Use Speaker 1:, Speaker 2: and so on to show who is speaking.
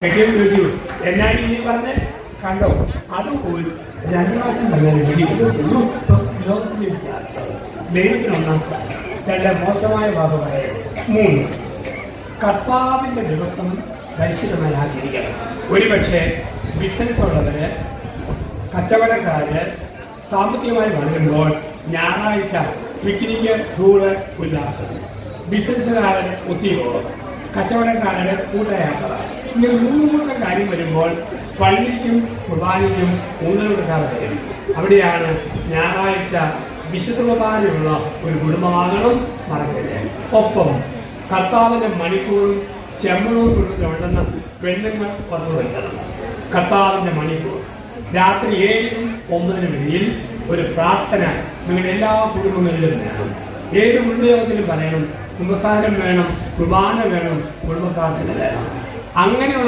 Speaker 1: കെട്ടിയത് ചോദിച്ചു എന്നാണ് ഇനി പറഞ്ഞ് കണ്ടോ അത് ഒരു 2 പ്രാവശ്യം പറഞ്ഞാൽ ലോകത്തിന്റെ വ്യത്യാസം ദൈവത്തിന് 1-ാം സ്ഥാനം. 2 മോശമായ ഭാഗമായ 3 കർത്താവിൻ്റെ ദിവസം പരിശുദ്ധമായി ആചരിക്കണം. ഒരുപക്ഷെ ബിസിനസ് ഉള്ളവര് കച്ചവടക്കാര് സാമ്പത്തികമായി വളരുമ്പോൾ ഞായറാഴ്ച പിക്നിക്ക് ടൂറ് ഉല്ലാസം, ബിസിനസ്സുകാരുടെ ഒത്തിരിയോളം, കച്ചവടക്കാരുടെ കൂട്ടയാത്ര, ഇങ്ങനെ 3 കാര്യം വരുമ്പോൾ പള്ളിക്കും കുർബാനയ്ക്കും ഊന്നൽ കൊടുക്കാതെ വരും. അവിടെയാണ് ഞായറാഴ്ച വിശുദ്ധ കുർബാനയുള്ള ഒരു കുടുംബമാകണം മറക്കരുത്. ഒപ്പം കർത്താവിൻ്റെ മണിക്കൂറും ചെമ്മണവും കുടുംബത്തിലുണ്ടെന്ന് പെണ്ണുങ്ങൾ ഉറപ്പുവരുത്തണം. കർത്താവിൻ്റെ മണിക്കൂർ രാത്രി 7-നും 9-നും ഇടയിൽ ഒരു പ്രാർത്ഥന നിങ്ങളുടെ എല്ലാ കുടുംബങ്ങളിലും വേണം. ഏത് കുടുംബയോഗത്തിലും പറയണം, കുമ്പസാരം വേണം, കുർബാന വേണം, കുടുംബ പ്രാർത്ഥന വേണം. അങ്ങനെയുള്ള